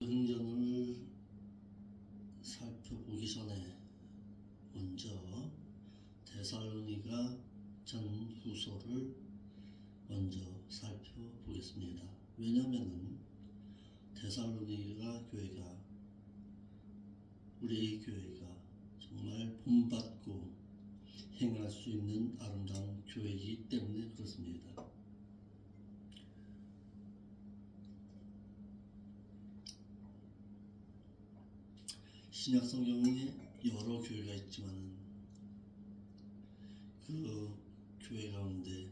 행전을 살펴보기 전에 먼저 데살로니가 전후서를 먼저 살펴보겠습니다. 왜냐하면 데살로니가 교회가 우리 교회가 정말 본받고 행할 수 있는 아름다운 교회이기 때문에 그렇습니다. 신약 성경에 여러 교회가 있지만 그 교회 가운데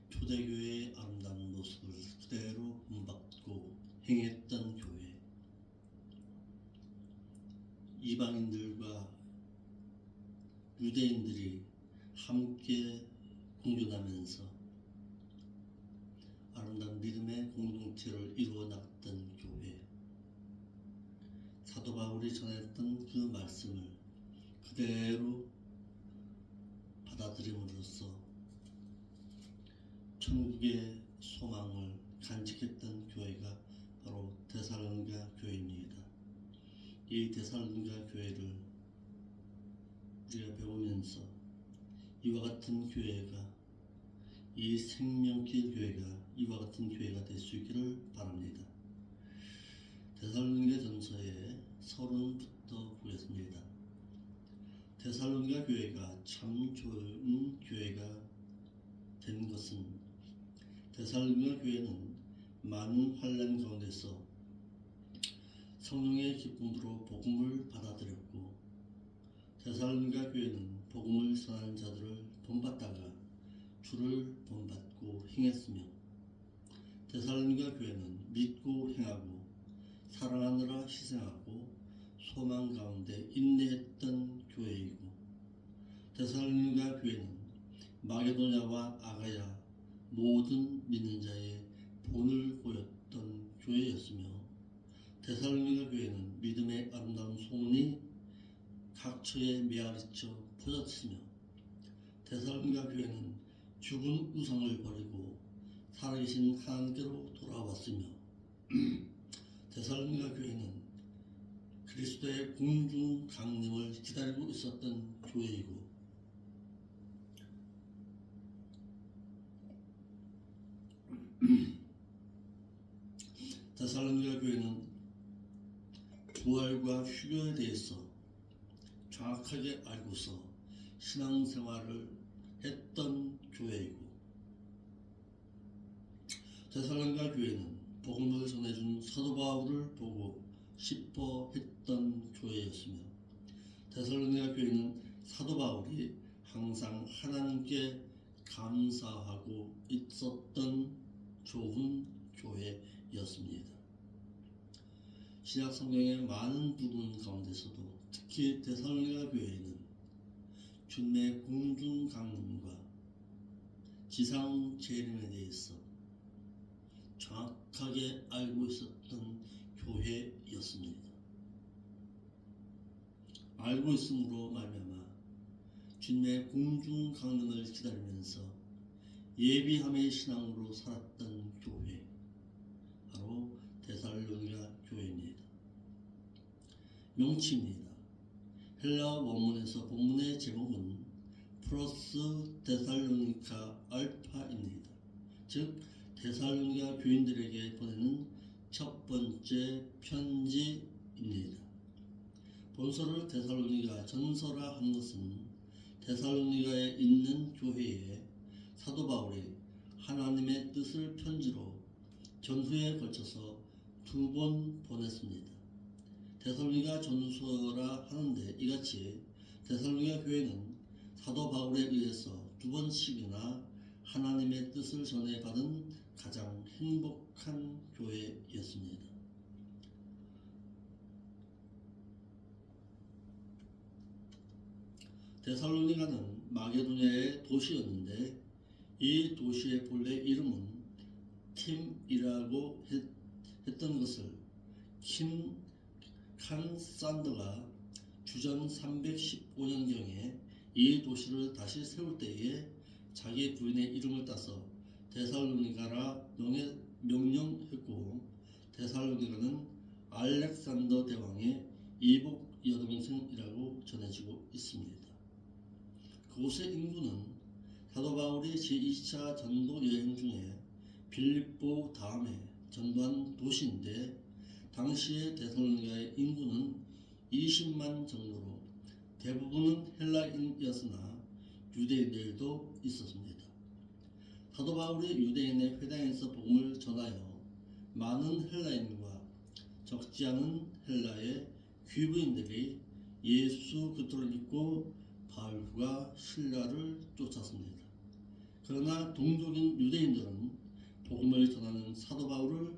초대교회의 아름다운 모습을 그대로 본받고 행했던 교회, 이방인들과 유대인들이 함께 공존하면서 아름다운 믿음의 공동체를 이루어 나갔던 교회, 사도 바울이 전했던 그 말씀을 그대로 받아들임으로써 천국의 소망을 간직했던 교회가 바로 데살로니가 교회입니다. 이 데살로니가 교회를 우리가 배우면서 이와 같은 교회가, 이 생명길 교회가 이와 같은 교회가 될 수 있기를 바랍니다. 데살로니가 전서의 서론부터 보겠습니다. 데살로니가 교회가 참 좋은 교회가 된 것은 데살로니가 교회는 많은 환난 가운데서 성령의 기쁨으로 복음을 받아들였고, 데살로니가 교회는 복음을 전하는 자들을 본받다가 주를 본받고 행했으며, 데살로니가 교회는 믿고 행하고 사랑하느라 희생하고 소망 가운데 인내했던 교회이고, 데살로니가 교회는 마게도냐와 아가야 모든 믿는 자의 본을 보였던 교회였으며, 데살로니가 교회는 믿음의 아름다운 소문이 각처에 메아리쳐 퍼졌으며, 데살로니가 교회는 죽은 우상을 버리고 살아계신 하나님께로 돌아왔으며, 데살로니가 교회는 그리스도의 공중 강림을 기다리고 있었던 교회이고, 데살로니가 교회는 부활과 휴교에 대해서 정확하게 알고서 신앙생활을 했던 교회이고, 데살로니가 교회는 복음을 전해준 사도 바울을 보고 싶어 했던 교회였으며, 데살로니가 교회는 사도 바울이 항상 하나님께 감사하고 있었던 좋은 교회였습니다. 신약 성경의 많은 부분 가운데서도 특히 데살로니가 교회는 주님의 공중 강림과 지상 재림에 대해서 정확하게 알고 있었던 교회였습니다. 알고 있음으로 말미암아 주님의 공중 강림을 기다리면서 예비함의 신앙으로 살았던 교회, 바로 데살로니가 교회입니다. 명칭입니다. 헬라어 원문에서 본문의 제목은 프로스 데살로니카 알파입니다. 즉 데살로니가 교인들에게 보내는 첫 번째 편지입니다. 본서를 데살로니가 전서라 하는 것은 데살로니가에 있는 교회에 사도 바울이 하나님의 뜻을 편지로 전후에 걸쳐서 2번 보냈습니다. 데살로니가 전서라 하는데 이같이 데살로니가 교회는 사도 바울에 의해서 2번씩이나 하나님의 뜻을 전해받은 가장 행복한 교회였습니다. 데살로니가는 마게도냐의 도시였는데 이 도시의 본래 이름은 팀이라고 했던 것을 칸산더가 주전 315년경에 이 도시를 다시 세울 때에 자기 부인의 이름을 따서 데살로니가라 명령했고, 데살로니가는 알렉산더 대왕의 이복 여동생이라고 전해지고 있습니다. 그곳의 인구는 사도 바울이 제2차 전도 여행 중에 빌립보 다음에 전도한 도시인데 당시의 데살로니가의 인구는 20만 정도로 대부분은 헬라인이었으나 유대인들도 있었습니다. 사도 바울이 유대인의 회당에서 복음을 전하여 많은 헬라인과 적지 않은 헬라의 귀부인들이 예수 그리스도를 믿고 바울과 실라를 쫓았습니다. 그러나 동족인 유대인들은 복음을 전하는 사도 바울을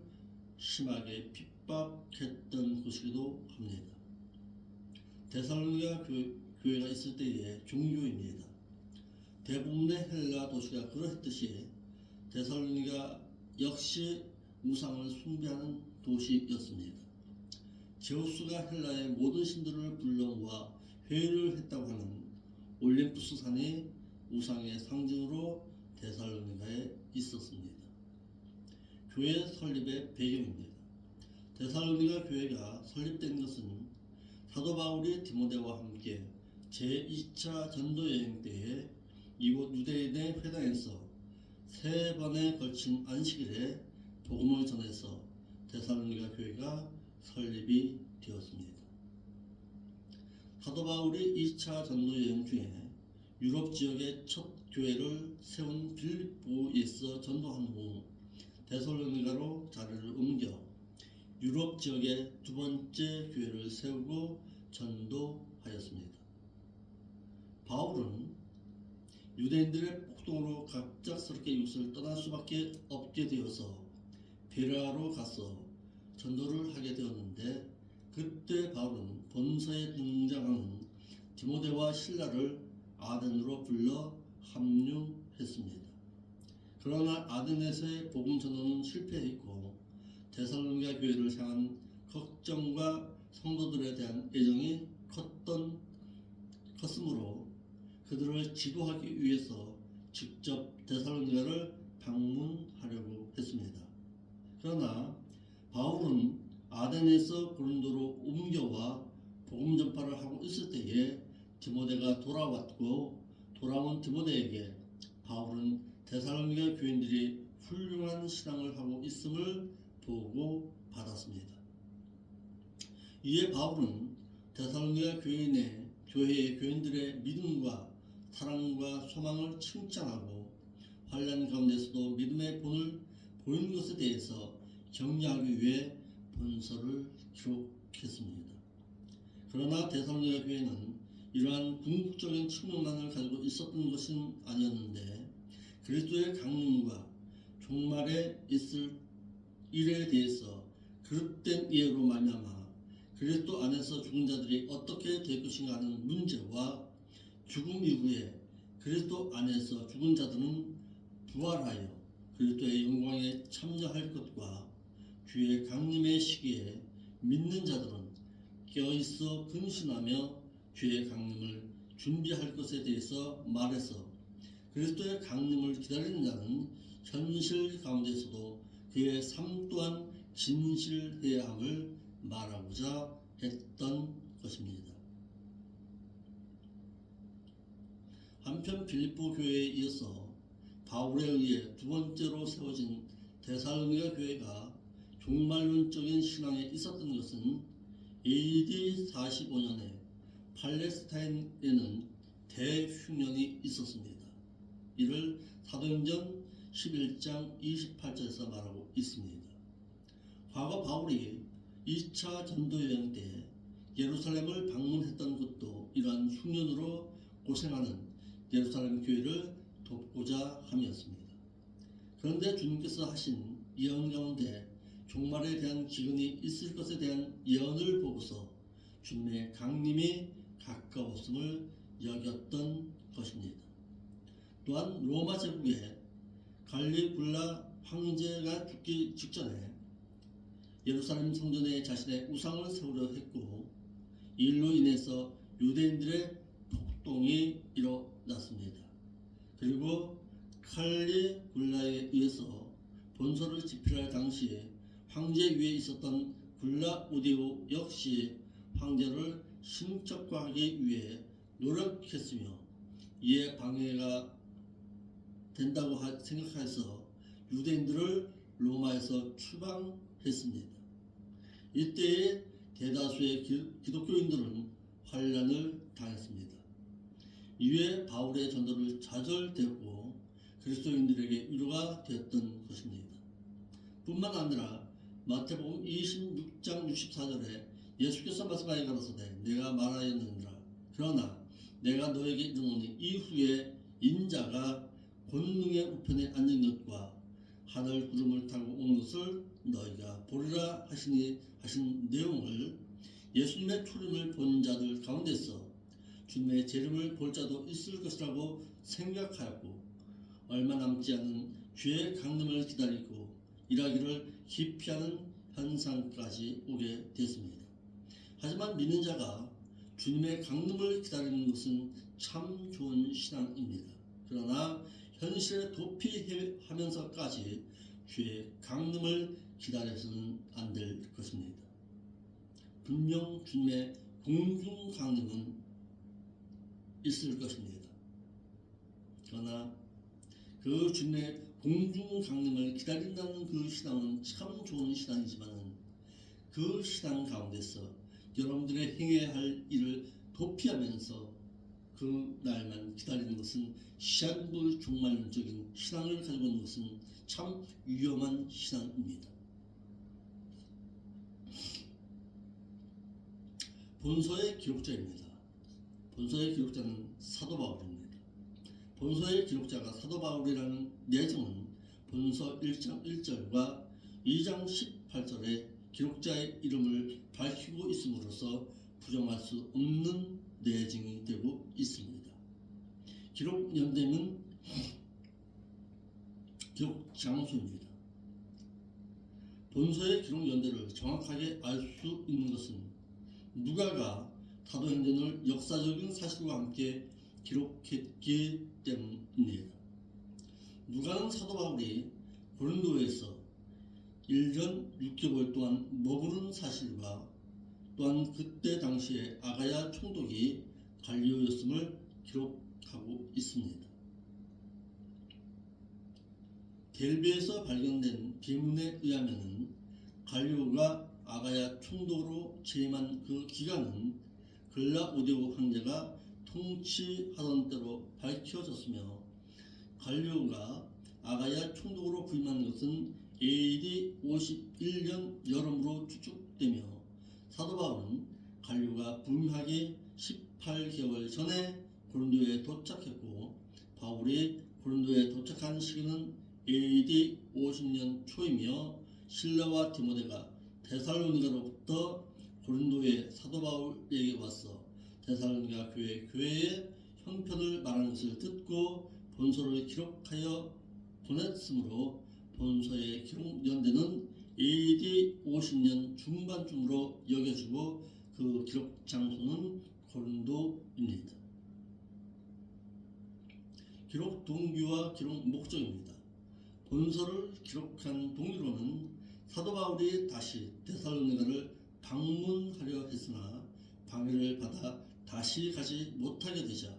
심하게 핍박했던 곳이기도 합니다. 데살로니가 교회가 있을 때의 종교입니다. 대부분의 헬라 도시가 그러했듯이 데살로니가 역시 우상을 숭배하는 도시였습니다. 제우스가 헬라의 모든 신들을 불러 모아 회의를 했다고 하는 올림푸스 산이 우상의 상징으로 데살로니가에 있었습니다. 교회 설립의 배경입니다. 데살로니가 교회가 설립된 것은 사도 바울이 디모데와 함께 제2차 전도 여행 때에 이곳 유대인의 회당에서 3번에 걸친 안식일에 복음을 전해서 데살로니가 교회가 설립이 되었습니다. 사도 바울이 2차 전도 여행 중에 유럽 지역의 첫 교회를 세운 빌립보에서 전도한 후 데살로니가로 자리를 옮겨 유럽 지역의 두 번째 교회를 세우고 전도하였습니다. 바울은 유대인들의 폭동으로 갑작스럽게 이곳을 떠날 수밖에 없게 되어서 베레아로 가서 전도를 하게 되었는데 그때 바울은 본서에 등장하는 디모데와 실라를 아덴으로 불러 합류했습니다. 그러나 아덴에서의 복음 전도는 실패했고 데살로니가 교회를 향한 걱정과 성도들에 대한 애정이 컸으므로 그들을 지도하기 위해서 직접 데살로니가를 방문하려고 했습니다. 그러나 바울은 아덴에서 고린도로 옮겨와 복음 전파를 하고 있을 때에 디모데가 돌아왔고 돌아온 디모데에게 바울은 데살로니가 교인들이 훌륭한 신앙을 하고 있음을 보고 받았습니다. 이에 바울은 데살로니가 교회의 교인들의 믿음과 사랑과 소망을 칭찬하고 환난 가운데서도 믿음의 본을 보인 것에 대해서 격려하기 위해 본서를 기록했습니다. 그러나 데살로니가 교회는 이러한 궁극적인 측면만을 가지고 있었던 것은 아니었는데 그리스도의 강림과 종말에 있을 일에 대해서 그릇된 이해로 말미암아 그리스도 안에서 죽은 자들이 어떻게 될 것인가 하는 문제와 죽음 이후에 그리스도 안에서 죽은 자들은 부활하여 그리스도의 영광에 참여할 것과 주의 강림의 시기에 믿는 자들은 깨어있어 근신하며 주의 강림을 준비할 것에 대해서 말해서 그리스도의 강림을 기다리는 자는 현실 가운데서도 그의 삶 또한 진실해야 함을 말하고자 했던 것입니다. 한편 빌립보 교회에 이어서 바울에 의해 두 번째로 세워진 데살로니가 교회가 종말론적인 신앙에 있었던 것은 AD 45년에 팔레스타인에는 대흉년이 있었습니다. 이를 사도행전 11장 28절에서 말하고 있습니다. 과거 바울이 2차 전도여행 때 예루살렘을 방문했던 것도 이러한 흉년으로 고생하는 예루살렘 교회를 돕고자 함이었습니다. 그런데 주님께서 하신 예언 가운데 종말에 대한 기근이 있을 것에 대한 예언을 보고서 주님의 강림이 가까웠음을 여겼던 것입니다. 또한 로마 제국의 갈리굴라 황제가 죽기 직전에 예루살렘 성전에 자신의 우상을 세우려 했고 이 일로 인해서 유대인들의 폭동이 일어났습니다. 그리고 칼리굴라에 의해서 본서를 집필할 당시에 황제 위에 있었던 글라우디오 역시 황제를 신적화하기 위해 노력했으며 이에 방해가 된다고 생각해서 유대인들을 로마에서 추방했습니다. 이때에 대다수의 기독교인들은 환란을 당했습니다. 이에 바울의 전도를 좌절되었고 그리스도인들에게 위로가 되었던 것입니다. 뿐만 아니라 마태복음 26장 64절에 예수께서 말씀하여 가라사대 내가 말하였느니라. 그러나 내가 너에게 이르노니 이후에 인자가 권능의 우편에 앉은 것과 하늘 구름을 타고 오는 것을 너희가 보리라 하신 내용을 예수님의 초림을 본 자들 가운데서 주님의 재림을 볼 자도 있을 것이라고 생각하였고 얼마 남지 않은 주의 강림을 기다리고 일하기를 기피하는 현상까지 오게 됐습니다. 하지만 믿는 자가 주님의 강림을 기다리는 것은 참 좋은 신앙입니다. 그러나 현실에 도피하면서까지 주의 강림을 기다려서는 안 될 것입니다. 분명 주님의 공중 강림은 있을 것입니다. 그러나 그 주님의 공중 강림을 기다린다는 그 신앙은 참 좋은 신앙이지만 그 신앙 가운데서 여러분들의 행해야 할 일을 도피하면서 그 날만 기다리는 것은 시한부종말론적인 신앙을 가지고 있는 것은 참 위험한 신앙입니다. 본서의 기록자입니다. 본서의 기록자는 사도 바울입니다. 본서의 기록자가 사도 바울이라는 내정은 본서 1장 1절과 2장 18절에 기록자의 이름을 밝히고 있음으로써 부정할 수 없는 내정이 되고 있습니다. 기록 연대는 기록 장소입니다. 본서의 기록 연대를 정확하게 알 수 있는 것은 누가가 사도행전을 역사적인 사실과 함께 기록했기 때문입니다. 누가는 사도 바울이 고린도에서 1년 6개월 동안 머무른 사실과 또한 그때 당시에 아가야 총독이 갈리오였음을 기록하고 있습니다. 델베에서 발견된 비문에 의하면 갈리오가 아가야 총독으로 재임한 그 기간은 글라우디오 황제가 통치하던 때로 밝혀졌으며 갈리오가 아가야 총독으로 부임한 것은 AD 51년 여름으로 추측되며 사도 바울은 갈리오가 부임하기 18개월 전에 고린도에 도착했고 바울이 고린도에 도착한 시기는 AD 50년 초이며 실라와 디모데가 데살로니가로부터 고린도의 사도 바울에게 와서 데살로니가 교회의 형편을 말하는 것을 듣고 본서를 기록하여 보냈으므로 본서의 기록 연대는 AD 50년 중반쯤으로 여겨지고 그 기록 장소는 고린도입니다. 기록 동기와 기록 목적입니다. 본서를 기록한 동기로는 사도 바울이 다시 데살로니가를 방문하려 했으나 방해를 받아 다시 가지 못하게 되자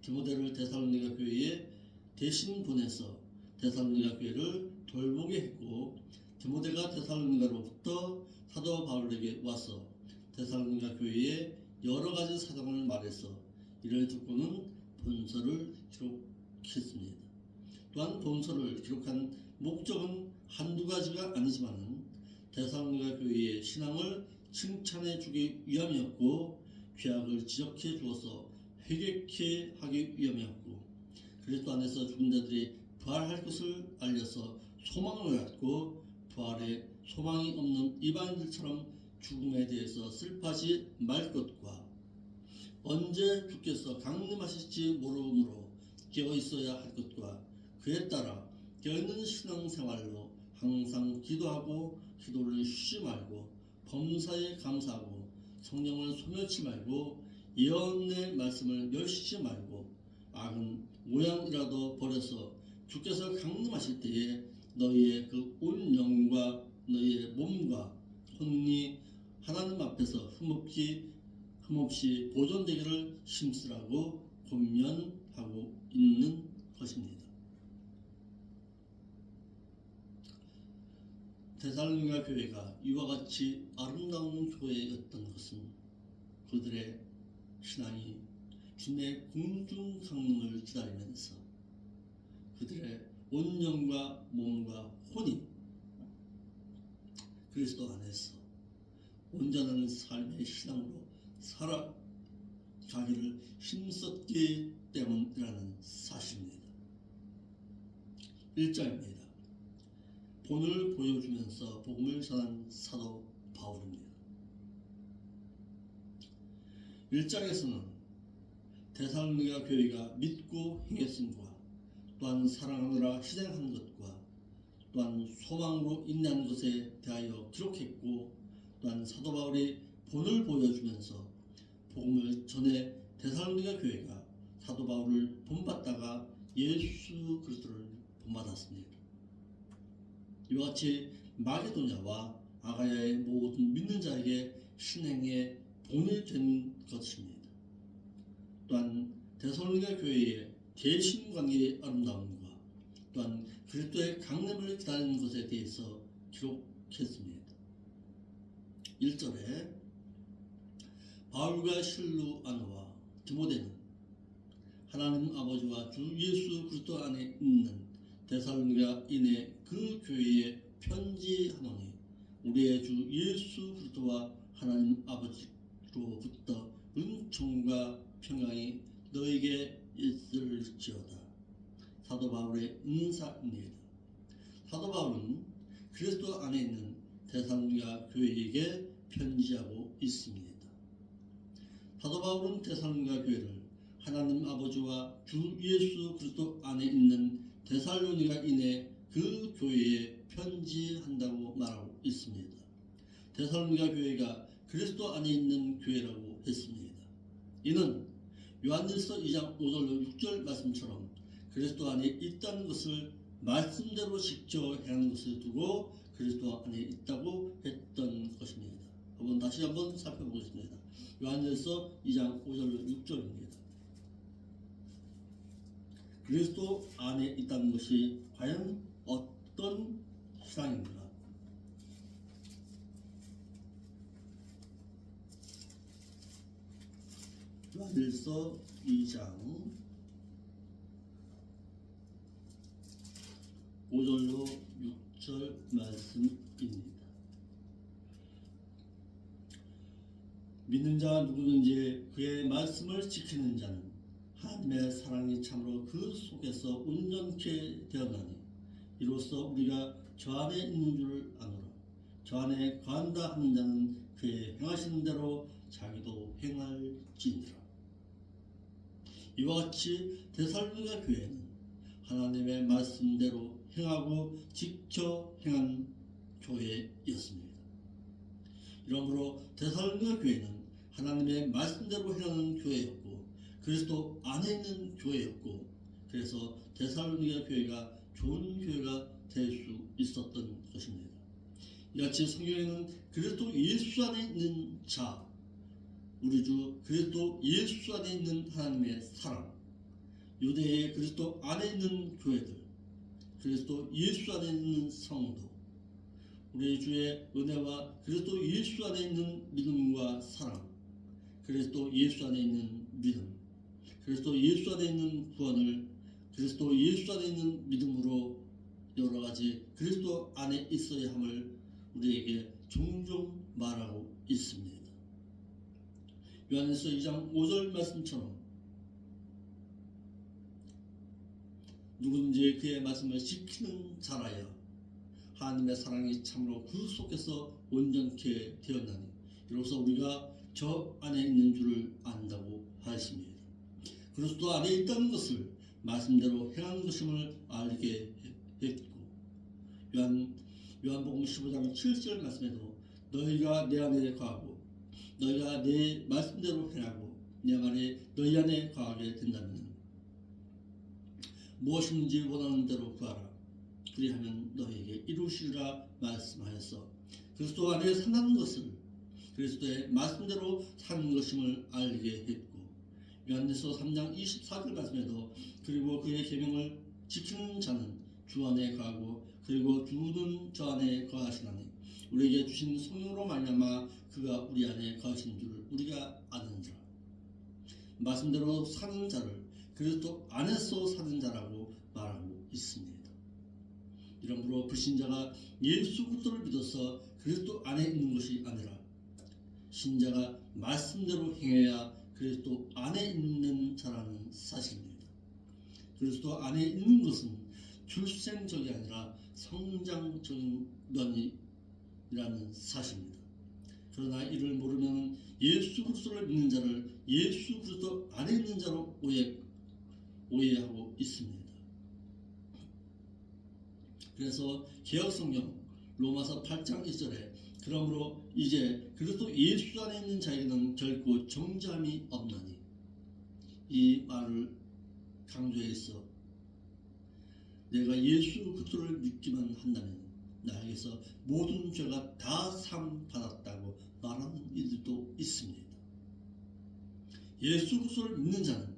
디모데를 데살로니가 교회에 대신 보내서 데살로니가 교회를 돌보게 했고 디모데가 데살로니가로부터 사도 바울에게 와서 데살로니가 교회에 여러 가지 사정을 말해서 이를 듣고는 본서를 기록했습니다. 또한 본서를 기록한 목적은 한두 가지가 아니지만 데살로니가 교회의 신앙을 칭찬해 주기 위함이었고 죄악을 지적해 주어서 회개케 하기 위함이었고 그리스도 안에서 죽은 자들이 부활할 것을 알려서 소망을 갖고 부활에 소망이 없는 이방인들처럼 죽음에 대해서 슬퍼하지 말 것과 언제 주께서 강림하실지 모르므로 깨어 있어야 할 것과 그에 따라 깨어있는 신앙생활로 항상 기도하고 기도를 쉬지 말고 범사에 감사하고 성령을 소멸치 말고 예언의 말씀을 멸시지 말고 악은 모양이라도 버려서 주께서 강림하실 때에 너희의 그 온 영과 너희의 몸과 혼이 하나님 앞에서 흠없이 보존되기를 힘쓰라고 권면하고 있는 것입니다. 데살로니가 교회가 이와 같이 아름다운 교회였던 것은 그들의 신앙이 주님의 공중 강림을 기다리면서 그들의 온 영과 몸과 혼이 그리스도 안에서 온전한 삶의 신앙으로 살아가기를 힘썼기 때문이라는 사실입니다. 1장입니다. 본을 보여주면서 복음을 전한 사도 바울입니다. 1장에서는 데살로니가 교회가 믿고 행했음과 또한 사랑하느라 희생한 것과 또한 소망으로 인내한 것에 대하여 기록했고, 또한 사도 바울이 본을 보여주면서 복음을 전해 데살로니가 교회가 사도 바울을 본받다가 예수 그리스도를 본받았습니다. 이와 같이 마게도냐와 아가야의 모든 믿는 자에게 신행의 본이 된 것입니다. 또한 데살로니가 교회의 개신관계의 아름다움과 또한 그리스도의 강림을 기다리는 것에 대해서 기록했습니다. 1절에 바울과 실루아노와 디모데는 하나님 아버지와 주 예수 그리스도 안에 있는 데살로니가인의 그 교회에 편지하노니 우리의 주 예수 그리스도와 하나님 아버지로부터 은총과 평강이 너에게 있을지어다. 사도 바울의 인사입니다. 사도 바울은 그리스도 안에 있는 데살로니가 교회에게 편지하고 있습니다. 사도 바울은 데살로니가 교회를 하나님 아버지와 주 예수 그리스도 안에 있는 데살로니가인의 그 교회에 편지한다고 말하고 있습니다. 데살로니가 교회가 그리스도 안에 있는 교회라고 했습니다. 이는 요한일서 2장 5절 6절 말씀처럼 그리스도 안에 있다는 것을 말씀대로 지켜 행하는 것을 두고 그리스도 안에 있다고 했던 것입니다. 다시 한번 살펴보겠습니다. 요한일서 2장 5절 6절입니다. 그리스도 안에 있다는 것이 과연 어떤 신앙인가? 요한일서 2장 5절로 6절 말씀입니다. 믿는 자 누구든지 그의 말씀을 지키는 자는 하나님의 사랑이 참으로 그 속에서 온전케 되었나니 이로써 우리가 저 안에 있는 줄 아노라. 저 안에 거한다 하는 자는 그의 행하시는 대로 자기도 행할지니라. 이와 같이 데살로니가 교회는 하나님의 말씀대로 행하고 지켜 행한 교회였습니다. 이러므로 데살로니가 교회는 하나님의 말씀대로 행하는 교회였고 그리스도 안에 있는 교회였고, 그래서 데살로니가 교회가 좋은 교회가 될 수 있었던 것입니다. 이같이 성경에는 그리스도 예수 안에 있는 자, 우리 주 그리스도 예수 안에 있는 하나님의 사랑, 유대의 그리스도 안에 있는 교회들, 그리스도 예수 안에 있는 성도, 우리 주의 은혜와 그리스도 예수 안에 있는 믿음과 사랑, 그리스도 예수 안에 있는 믿음, 그리스도 예수 안에 있는 구원을 그리스도 예수 안에 있는 믿음으로 여러 가지 그리스도 안에 있어야 함을 우리에게 종종 말하고 있습니다. 요한일서 2장 5절 말씀처럼 누구든지 그의 말씀을 지키는 자라야 하나님의 사랑이 참으로 그 속에서 온전케 되었나니 이로써 우리가 저 안에 있는 줄을 안다고 하였습니다. 그리스도 안에 있다는 것을 말씀대로 행하는 것임을 알게 했고, 요한복음 15장 7절 말씀에도 너희가 내 안에 거하고 너희가 내 말씀대로 행하고 내 말이 너희 안에 거하게 된다면 무엇이든지 원하는 대로 구하라. 그리하면 너희에게 이루시리라 말씀하여서 그리스도 안에 산다는 것을 그리스도의 말씀대로 사는 것임을 알게 했고, 요한일서 3장 24절 말씀에도 그리고 그의 계명을 지키는 자는 주 안에 거하고 그리고 주는 저 안에 거하시나니 우리에게 주신 성령으로 말미암아 그가 우리 안에 거하시는 줄 우리가 아는지라. 말씀대로 사는 자를 그리스도 안에서 사는 자라고 말하고 있습니다. 이러므로 불신자가 예수 그리스도를 믿어서 그리스도 안에 있는 것이 아니라 신자가 말씀대로 행해야 그리스도 안에 있는 자라는 사실입니다. 그리스도 안에 있는 것은 출생적이 아니라 성장적인 면이라는 사실입니다. 그러나 이를 모르면 예수 그리스도를 믿는 자를 예수 그리스도 안에 있는 자로 오해하고 있습니다. 그래서 개역성경 로마서 8장 1절에 그러므로 이제 그리스도 예수 안에 있는 자에게는 결코 정죄함이 없나니, 이 말을 강조해서 내가 예수 그리스도를 믿기만 한다면 나에게서 모든 죄가 다 상 받았다고 말하는 이들도 있습니다. 예수 그리스도를 믿는 자는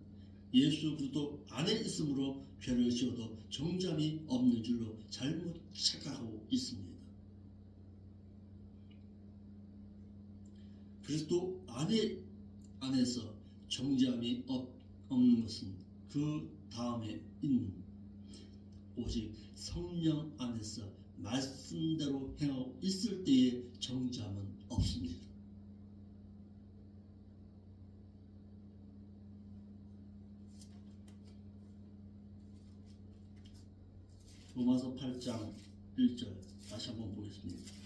예수 그리스도 안에 있으므로 죄를 지어도 정죄함이 없는 줄로 잘못 착각하고 있습니다. 그리스도 안에서 정죄함이 없는 것은 그 다음에 있는 오직 성령 안에서 말씀대로 행하고 있을 때의 정죄함은 없습니다. 로마서 8장 1절 다시 한번 보겠습니다.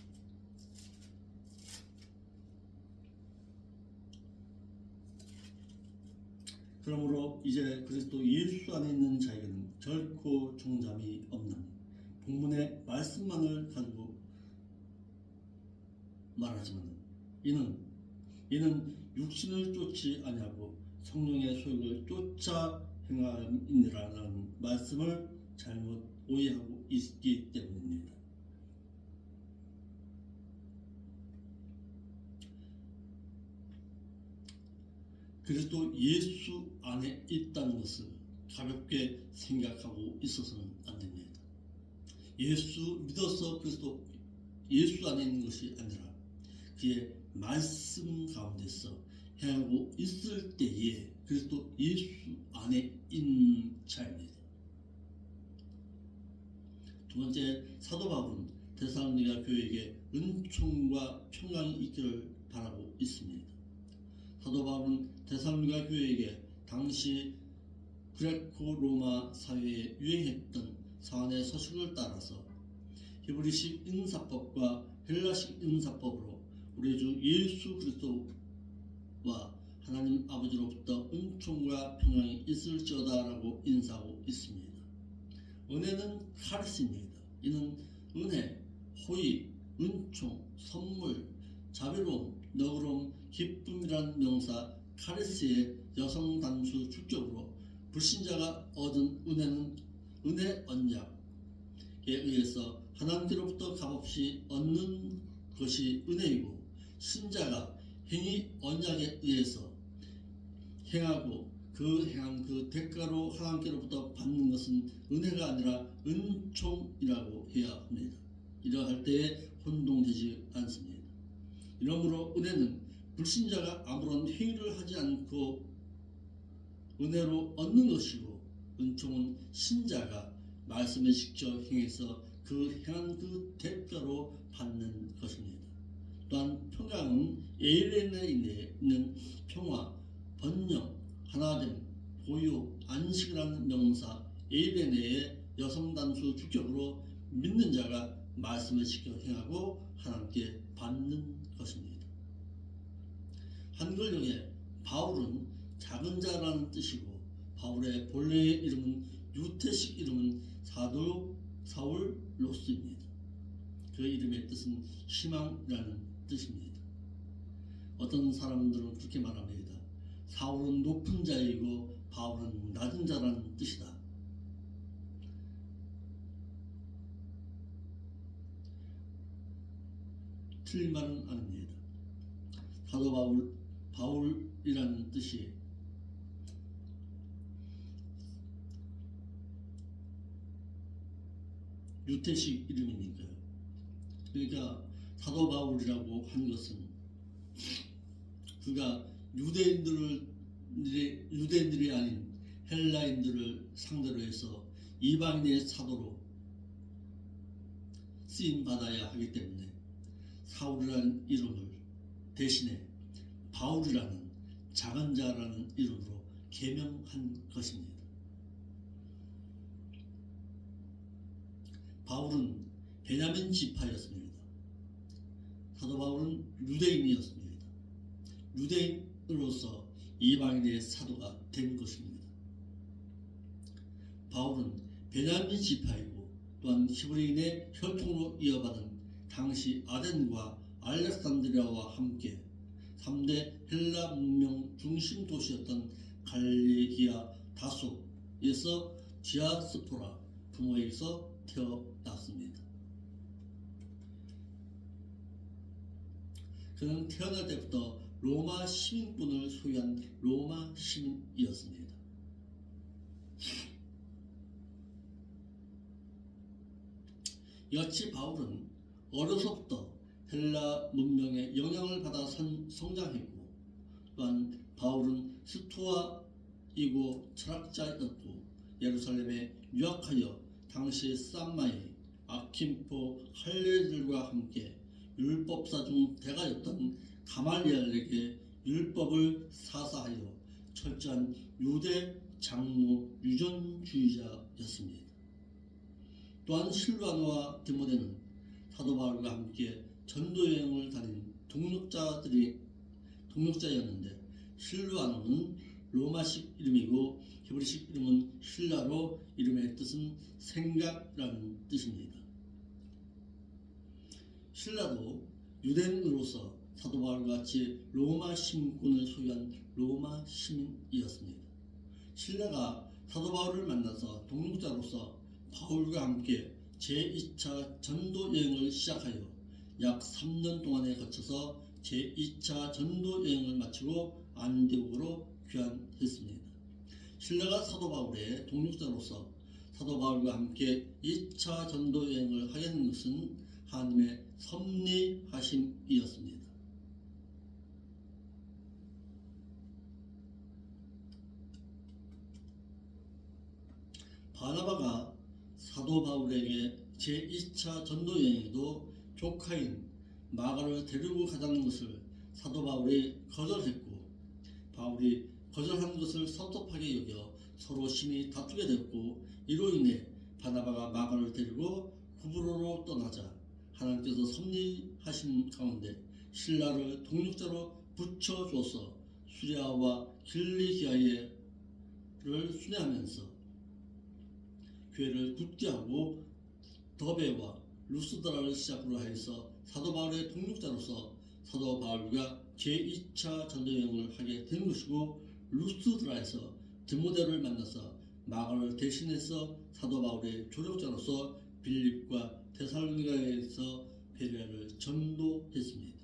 그러므로 이제 그리스도 예수 안에 있는 자에게는 결코 정죄함이 없나니, 본문의 말씀만을 가지고 말하지만 이는 육신을 쫓지 아니하고 성령의 소욕을 쫓아 행함이니라는 말씀을 잘못 오해하고 있기 때문입니다. 그리스도 예수 안에 있다는 것을 가볍게 생각하고 있어서는 안 됩니다. 예수 믿어서 그리스도 예수 안에 있는 것이 아니라 그의 말씀 가운데서 행하고 있을 때에 그리스도 예수 안에 있는 자입니다. 두 번째, 사도 바울은 데살로니가 교회에게 은총과 평강이 있기를 바라고 있습니다. 사도 바울은 데살로니가 교회에게 당시 그레코 로마 사회에 유행했던 사안의 서식을 따라서 히브리식 인사법과 헬라식 인사법으로 우리 주 예수 그리스도와 하나님 아버지로부터 은총과 평강이 있을지어다라고 인사하고 있습니다. 은혜는 카리스입니다. 이는 은혜, 호의, 은총, 선물, 자비로움, 너그러움, 기쁨이란 명사 카리스의 여성 단수 축적으로 불신자가 얻은 은혜는 은혜 언약에 의해서 하나님께로부터 값없이 얻는 것이 은혜이고, 신자가 행위 언약에 의해서 행하고 그 행한 그 대가로 하나님께로부터 받는 것은 은혜가 아니라 은총이라고 해야 합니다. 이러할 때에 혼동되지 않습니다. 이러므로 은혜는 불신자가 아무런 행위를 하지 않고 은혜로 얻는 것이고, 은총은 신자가 말씀에 지켜 행해서 그 행한 그 대가로 받는 것입니다. 또한 평강은 에이레네에 있는 평화, 번영, 하나됨, 보유, 안식이라는 명사 에이레네의 여성 단수 주격으로 믿는 자가 말씀을 지켜 행하고 하나님께 받는 것입니다. 한글용의 바울은 작은 자라는 뜻이고, 바울의 본래의 이름은 유태식 이름은 사도 사울 로스입니다. 그 이름의 뜻은 희망이라는 뜻입니다. 어떤 사람들은 그렇게 말합니다. 사울은 높은 자이고 바울은 낮은 자라는 뜻이다. 틀린 말은 아닙니다. 사도 바울이라는 뜻이 유태식 이름이니까요. 그러니까 사도 바울이라고 한 것은 그가 유대인들이 아닌 헬라인들을 상대로 해서 이방인의 사도로 쓰임 받아야 하기 때문에 사울이라는 이름을 대신에 바울이라는 작은 자라는 이름으로 개명한 것입니다. 바울은 베냐민 지파였습니다. 사도 바울은 유대인이었습니다. 유대인으로서 이방인의 사도가 된 것입니다. 바울은 베냐민 지파이고 또한 히브리인의 혈통으로 이어받은 당시 아덴과 알렉산드리아와 함께 3대 헬라 문명 중심 도시였던 갈리기아 다소에서 디아스포라 부모에게서 태어났습니다. 그는 태어날 때부터 로마 시민권을 소유한 로마 시민이었습니다. 이같이 바울은 어려서부터 헬라 문명의 영향을 받아 성장했고 또한 바울은 스토아이고 철학자였고 예루살렘에 유학하여 당시 삼마이, 아킴포, 할례들과 함께 율법사 중 대가였던 가말리엘에게 율법을 사사하여 철저한 유대 장로 유전주의자였습니다. 또한 실바노와 디모데는 사도 바울과 함께 전도여행을 다닌 동역자였는데 실바노는 로마식 이름이고 히브리식 이름은 실라로 이름의 뜻은 생각이라는 뜻입니다. 실라도 유대인으로서 사도 바울과 같이 로마 시민권을 소유한 로마 시민이었습니다. 실라가 사도 바울을 만나서 동역자로서 바울과 함께 제2차 전도 여행을 시작하여 약 3년 동안에 거쳐서 제2차 전도 여행을 마치고 안디옥으로 귀환했습니다. 실라가 사도 바울의 동역자로서 사도 바울과 함께 2차 전도 여행을 하게 된 것은 하나님의 섭리하심이었습니다. 바나바가 사도 바울에게 제2차 전도 여행에도 조카인 마가를 데리고 가자는 것을 사도 바울이 거절했고 바울이 거절한 것을 섭섭하게 여겨 서로 심히 다투게 되었고 이로 인해 바나바가 마가를 데리고 구브로로 떠나자 하나님께서 섭리하신 가운데 실라를 동역자로 붙여줘서 수리아와 길리기아를 순회하면서 교회를 굳게 하고 더베와 루스드라를 시작으로 하여서 사도 바울의 동역자로서 사도 바울과 제2차 전도여행을 하게 된 것이고 루스드라에서 디모데를 만나서 마가를 대신해서 사도 바울의 조력자로서 빌립과 데살로니가에서 베레아를 전도했습니다.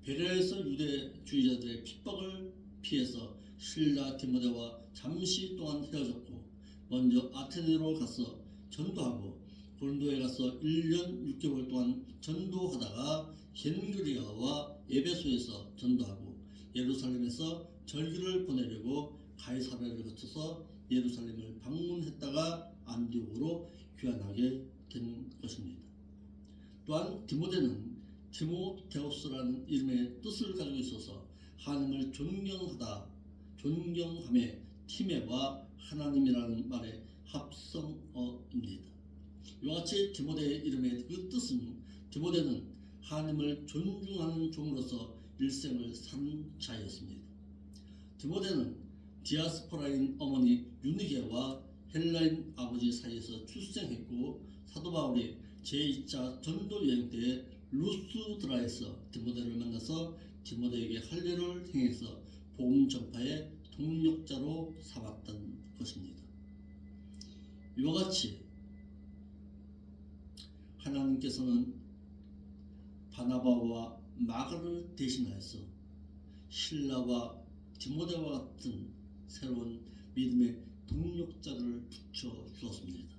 베레아에서 유대주의자들의 핍박을 피해서 실라 디모데와 잠시 동안 헤어졌고 먼저 아테네로 가서 전도하고 고린도에 가서 1년 6개월 동안 전도하다가 겐그리아와 에베소에서 전도하고 예루살렘에서 절기를 보내려고 가이사랴를 거쳐서 예루살렘을 방문했다가 안디옥으로 귀환하게 된 것입니다. 또한 디모데는 티모테우스라는 이름의 뜻을 가지고 있어서 하나님을 존경함의 티메와 하나님이라는 말의 합성어입니다. 이와 같이 디모데의 이름의 그 뜻은 디모데는 하나님을 존중하는 종으로서 일생을 산 자였습니다. 디모데는 디아스포라인 어머니 유니게와 헬라인 아버지 사이에서 출생했고 사도 바울이 제2차 전도 여행 때 루스드라에서 디모데를 만나서 디모데에게 할례를 행해서 복음 전파의 동력자로 삼았던 것입니다. 이와 같이 하나님께서는 바나바와 마가를 대신하여서 실라와 디모데와 같은 새로운 믿음의 동력자를 붙여 주었습니다.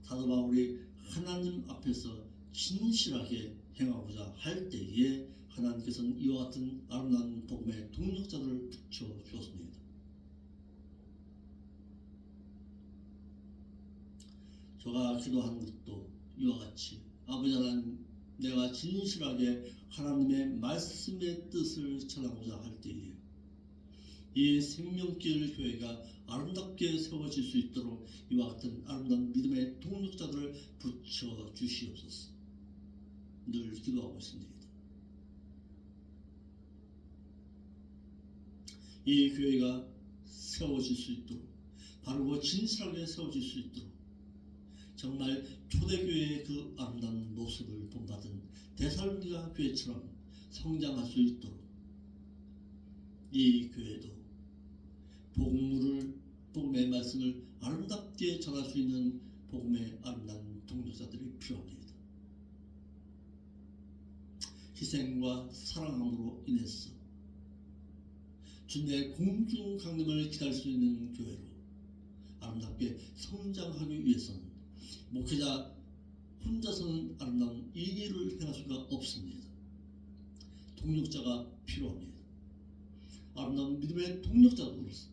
사도 바울이 하나님 앞에서 진실하게 행하고자 할 때에 하나님께서는 이와 같은 아름다운 복음의 동력자를 붙여 주었습니다. 저가 기도하는 것도 이와 같이 아버지 하나님, 내가 진실하게 하나님의 말씀의 뜻을 전하고자 할 때에 이 생명길 교회가 아름답게 세워질 수 있도록 이와 같은 아름다운 믿음의 동력자들을 붙여 주시옵소서. 늘 기도하고 있습니다. 이 교회가 세워질 수 있도록, 바르고 진실하게 세워질 수 있도록, 정말 초대교회의 그 아름다운 모습을 본받은 데살로니가 교회처럼 성장할 수 있도록 이 교회도 복음의 말씀을 아름답게 전할 수 있는 복음의 아름다운 동력자들이 필요합니다. 희생과 사랑함으로 인해서 주님의 공중 강림을 기다릴 수 있는 교회로 아름답게 성장하기 위해서는 목회자 혼자서는 아름다운 이 일을 행할 수가 없습니다. 동력자가 필요합니다. 아름다운 믿음의 동력자로서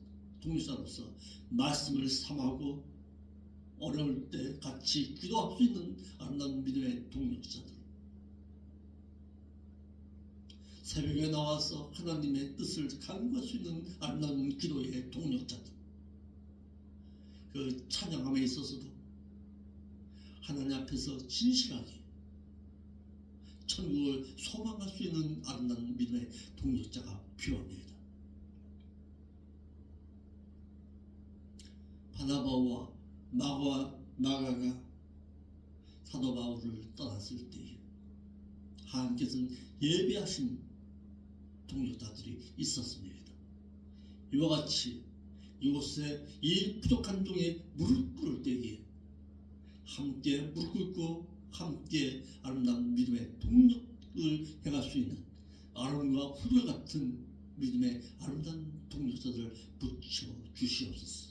말씀을 삼하고 어려울 때 같이 기도할 수 있는 아름다운 믿음의 동력자들, 새벽에 나와서 하나님의 뜻을 간구할 수 있는 아름다운 기도의 동력자들, 그 찬양함에 있어서도 하나님 앞에서 진실하게 천국을 소망할 수 있는 아름다운 믿음의 동력자가 필요합니다. 바나바와 마가가 사도 바울을 떠났을 때에 하나님께서는 예비하신 동력자들이 있었습니다. 이와 같이 이곳에 이 부족한 종이 무릎 꿇을 때에 함께 무릎 꿇고 함께 아름다운 믿음의 동력을 행할 수 있는 아론과 후르 같은 믿음의 아름다운 동력자들을 붙여 주시옵소서.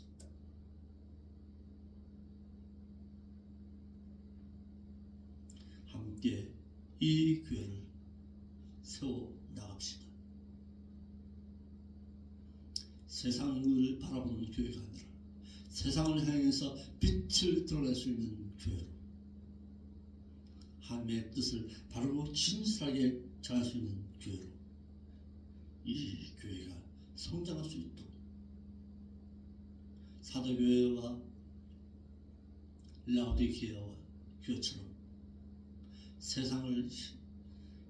함께 이 교회를 세워 나갑시다. 세상을 바라보는 교회가 아니라 세상을 향해서 빛을 드러낼 수 있는 교회로 하나님의 뜻을 바르고 진실하게 전할 수 있는 교회로 이 교회가 성장할 수 있도록 사도교회와 라오디게아와 교회처럼 세상을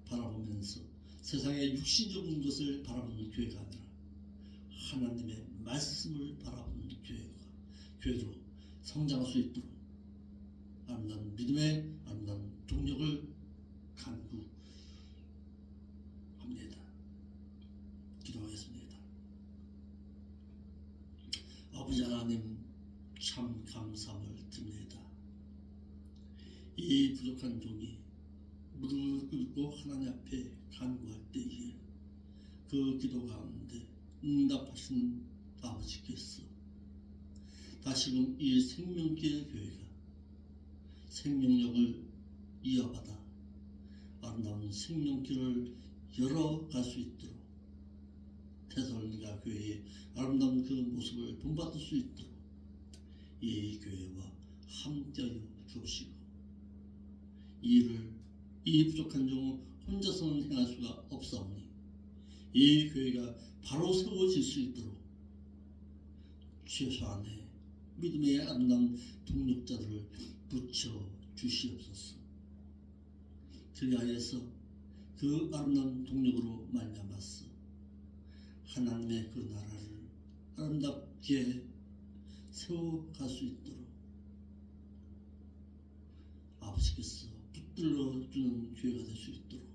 바라보면서 세상의 육신적인 것을 바라보는 교회가 아니라 하나님의 말씀을 바라보는 교회로 성장할 수 있도록 아름다운 믿음의 아름다운 동력을 간구합니다. 기도하겠습니다. 아버지 하나님, 참 감사함을 드립니다. 이 부족한 종이 무릎을 꿇고 하나님 앞에 간구할 때에 그 기도 가운데 응답하시는 아버지께서 다시금 이 생명길 교회가 생명력을 이어받아 아름다운 생명길을 열어갈 수 있도록 데살로니가 교회의 아름다운 그 모습을 본받을 수 있도록 이 교회와 함께하여 주시고 이 부족한 종은 혼자서는 행할 수가 없사오니 이 교회가 바로 세워질 수 있도록 최소한의 믿음의 아름다운 동력자들을 붙여 주시옵소서. 그리하여서 그 아름다운 동력으로 말미암아서 하나님의 그 나라를 아름답게 세워갈 수 있도록 아버지께서 붙들어주는 교회가 될 수 있도록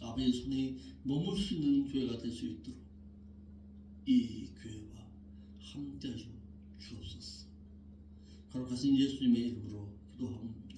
아버지의 손에 머물 수 있는 교회가 될 수 있도록 이 교회와 함께하여 주옵소서. 거룩하신 예수님의 이름으로 기도합니다.